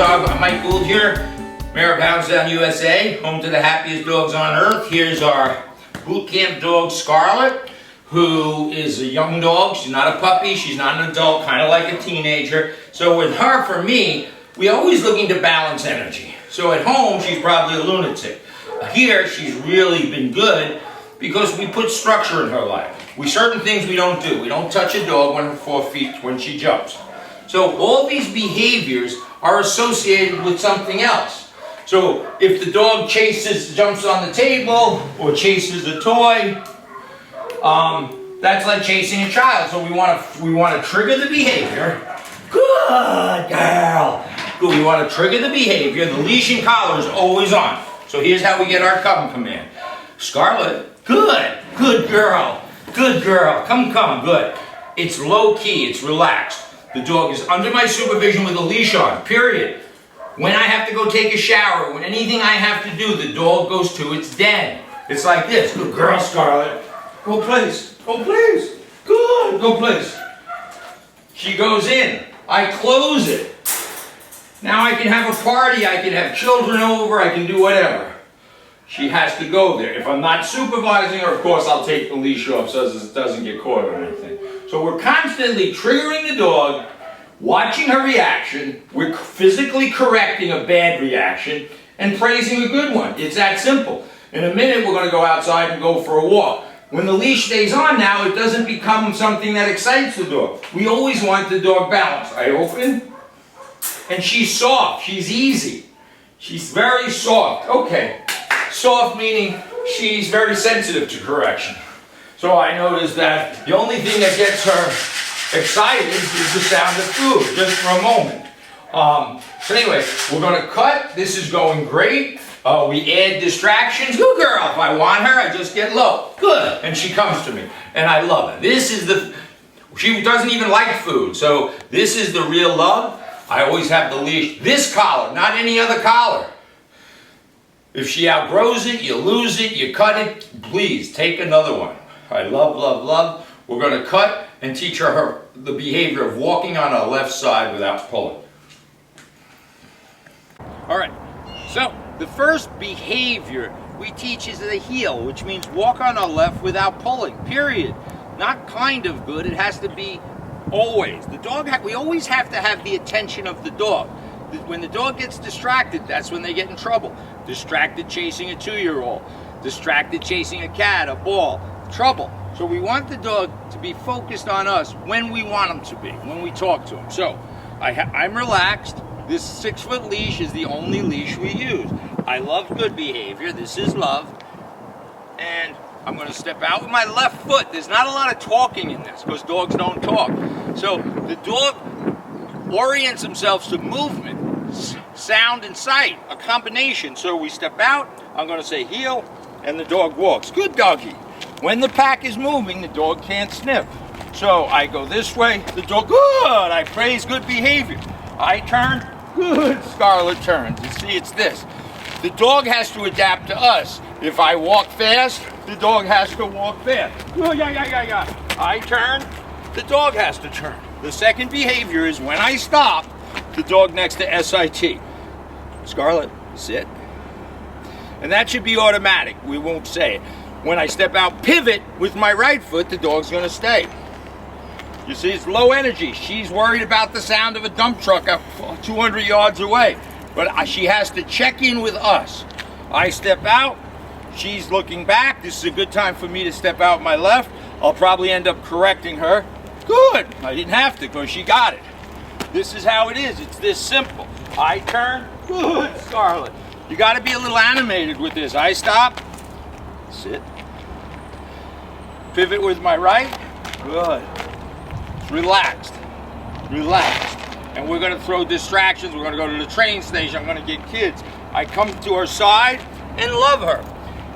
I'm Mike Gould here, Mayor of Hounds Town USA, home to the happiest dogs on earth. Here's our boot camp dog, Scarlett, who is a young dog. She's not a puppy, she's not an adult, kind of like a teenager. So with her, for me, we're always looking to balance energy. So at home, she's probably a lunatic. Here, she's really been good because we put structure in her life. Certain things we don't do. We don't touch a dog when her 4 feet, when she jumps. So all these behaviors are associated with something else. So if the dog jumps on the table or chases a toy, that's like chasing a child. So we want to trigger the behavior. Good girl. Good. We want to trigger the behavior. The leash and collar is always on. So here's how we get our come command. Scarlett, good. Good girl. Good girl. Come, good. It's low key. It's relaxed. The dog is under my supervision with a leash on, period. When I have to go take a shower, when anything I have to do, the dog goes to its den. It's like this. Good girl, Scarlett. Go place. Go place. Good. Go place. She goes in. I close it. Now I can have a party. I can have children over. I can do whatever. She has to go there. If I'm not supervising her, of course, I'll take the leash off so it doesn't get caught or anything. So we're constantly triggering the dog, watching her reaction, we're physically correcting a bad reaction, and praising a good one. It's that simple. In a minute, we're going to go outside and go for a walk. When the leash stays on now, it doesn't become something that excites the dog. We always want the dog balanced. I open, and she's soft. She's easy. She's very soft. Okay. Soft meaning she's very sensitive to correction. So I noticed that the only thing that gets her excited is the sound of food, just for a moment. So anyway, we're going to cut. This is going great. We add distractions. Good girl. If I want her, I just get low. Good. And she comes to me. And I love it. She doesn't even like food. So this is the real love. I always have the leash. This collar, not any other collar. If she outgrows it, you lose it, you cut it, please take another one. I love, love, love. We're going to cut and teach her the behavior of walking on her left side without pulling. All right, so the first behavior we teach is the heel, which means walk on our left without pulling, period. Not kind of good, it has to be always. The dog, we always have to have the attention of the dog. When the dog gets distracted, that's when they get in trouble. Distracted chasing a 2-year-old, distracted chasing a cat, a ball, trouble. So we want the dog to be focused on us when we want him to be, when we talk to him. So I'm relaxed. This 6-foot leash is the only leash we use. I love good behavior. This is love. And I'm going to step out with my left foot. There's not a lot of talking in this because dogs don't talk. So the dog orients themselves to movement, sound, and sight, a combination. So we step out, I'm going to say heel, and the dog walks. Good doggy. When the pack is moving, the dog can't sniff. So I go this way, the dog, good. I praise good behavior. I turn, good. Scarlett turns. You see, it's this. The dog has to adapt to us. If I walk fast, the dog has to walk fast. Good, yeah. I turn, the dog has to turn. The second behavior is when I stop, the dog next to SIT. Scarlett, sit. And that should be automatic. We won't say it. When I step out, pivot with my right foot, the dog's going to stay. You see, it's low energy. She's worried about the sound of a dump truck 200 yards away. But she has to check in with us. I step out. She's looking back. This is a good time for me to step out my left. I'll probably end up correcting her. Good. I didn't have to because she got it. This is how it is. It's this simple. I turn. Good, Scarlett. You got to be a little animated with this. I stop. Sit. Pivot with my right. Good. Relaxed. Relaxed. And we're going to throw distractions. We're going to go to the train station. I'm going to get kids. I come to her side and love her.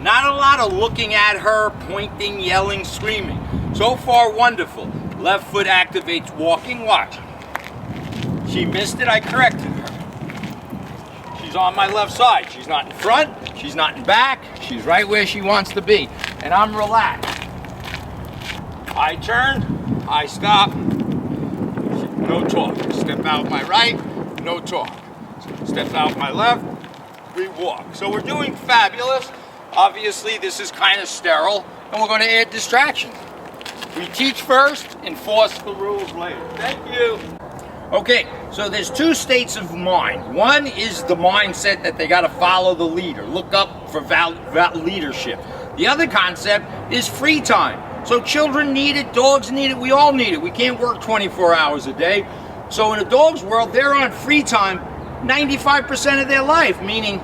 Not a lot of looking at her, pointing, yelling, screaming. So far, wonderful. Left foot activates walking. Watch. She missed it. I corrected her. She's on my left side. She's not in front. She's not in back. She's right where she wants to be. And I'm relaxed. I turn. I stop. No talk. Step out my right. No talk. steps out my left, we walk. So we're doing fabulous. Obviously, this is kind of sterile, and we're going to add distraction. We teach first, enforce the rules later. Thank you. Okay, so there's two states of mind. One is the mindset that they got to follow the leader, look up for leadership. The other concept is free time. So children need it, dogs need it, we all need it. We can't work 24 hours a day. So in a dog's world, they're on free time 95% of their life, meaning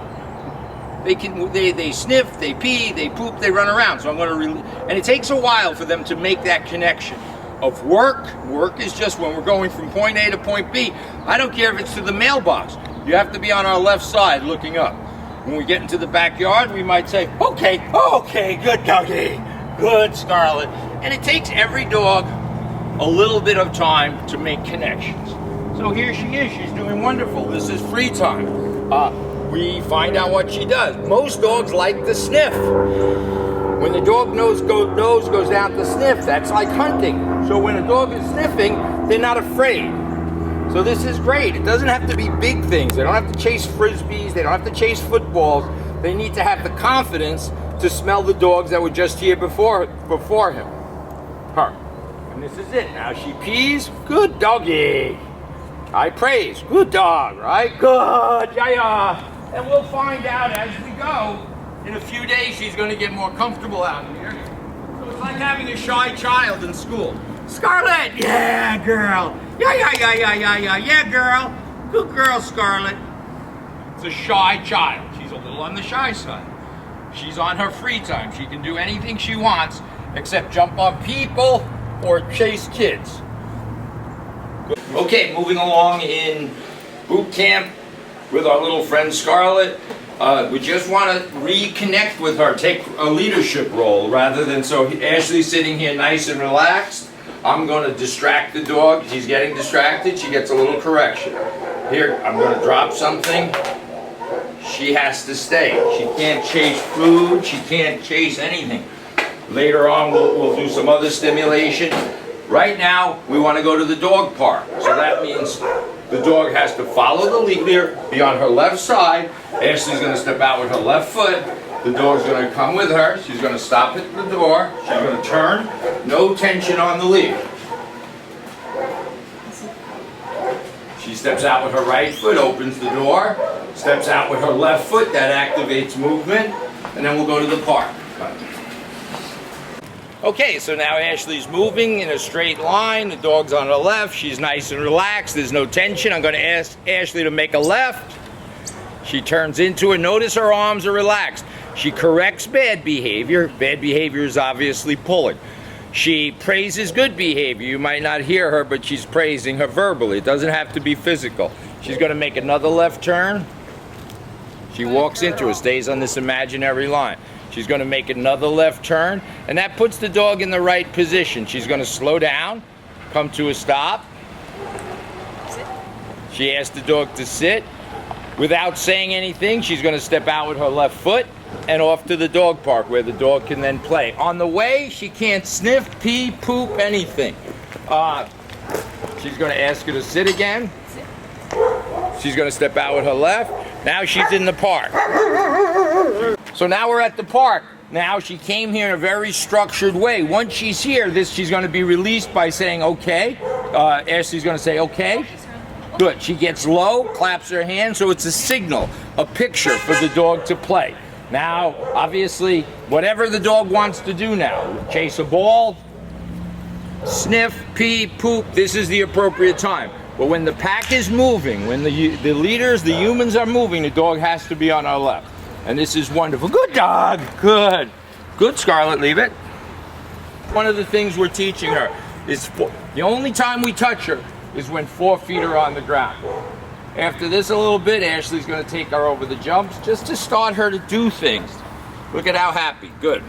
they sniff, they pee, they poop, they run around. So I'm going to and it takes a while for them to make that connection of work. Work is just when we're going from point A to point B. I don't care if it's to the mailbox. You have to be on our left side looking up. When we get into the backyard, we might say, okay, good doggy, good Scarlett. And it takes every dog a little bit of time to make connections. So here she is, she's doing wonderful. This is free time. We find out what she does. Most dogs like to sniff. When the dog nose goes down to sniff, that's like hunting. So when a dog is sniffing, they're not afraid. So this is great. It doesn't have to be big things. They don't have to chase frisbees. They don't have to chase footballs. They need to have the confidence to smell the dogs that were just here before him. Her. And this is it. Now she pees. Good doggy. I praise. Good dog, right? Good. Yeah. And we'll find out as we go. In a few days, she's going to get more comfortable out here. So it's like having a shy child in school. Scarlett! Yeah, girl. Yeah, girl. Good girl, Scarlett. It's a shy child. She's a little on the shy side. She's on her free time. She can do anything she wants except jump on people or chase kids. Okay, moving along in boot camp with our little friend Scarlett. We just want to reconnect with her, take a leadership role rather than so Ashley's sitting here nice and relaxed. I'm going to distract the dog. She's getting distracted. She gets a little correction. Here, I'm going to drop something. She has to stay. She can't chase food. She can't chase anything. Later on, we'll do some other stimulation. Right now, we want to go to the dog park. So that means the dog has to follow the leader, be on her left side. Ashley's going to step out with her left foot. The dog's going to come with her. She's going to stop at the door. She's going to turn. No tension on the lead. She steps out with her right foot, opens the door. Steps out with her left foot. That activates movement. And then we'll go to the park. Okay, so now Ashley's moving in a straight line. The dog's on her left. She's nice and relaxed. There's no tension. I'm going to ask Ashley to make a left. She turns into it. Notice her arms are relaxed. She corrects bad behavior. Bad behavior is obviously pulling. She praises good behavior. You might not hear her, but she's praising her verbally. It doesn't have to be physical. She's going to make another left turn. She walks into it, stays on this imaginary line. She's going to make another left turn, and that puts the dog in the right position. She's going to slow down, come to a stop. She asks the dog to sit. Without saying anything, she's going to step out with her left foot and off to the dog park where the dog can then play. On the way, she can't sniff, pee, poop, anything. She's going to ask her to sit again. She's going to step out with her left. Now she's in the park. So now we're at the park. Now she came here in a very structured way. Once she's here, she's going to be released by saying okay. Ashley's going to say okay. Good. She gets low, claps her hand, so it's a signal, a picture for the dog to play. Now, obviously, whatever the dog wants to do now, chase a ball, sniff, pee, poop, this is the appropriate time. But when the pack is moving, when the leaders, the humans are moving, the dog has to be on our left. And this is wonderful. Good dog. Good. Good, Scarlett. Leave it. One of the things we're teaching her is the only time we touch her is when 4 feet are on the ground. After this a little bit, Ashley's going to take her over the jumps just to start her to do things. Look at how happy. Good.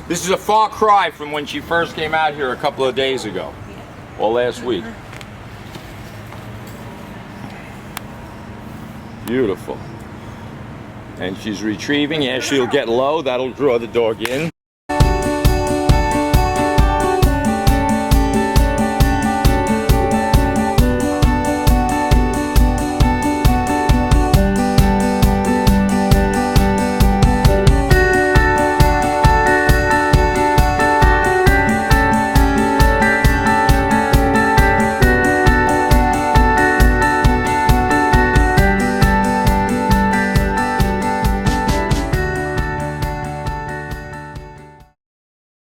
This is a far cry from when she first came out here a couple of days ago. Or last week. Beautiful. And she's retrieving. Ashley will get low. That'll draw the dog in.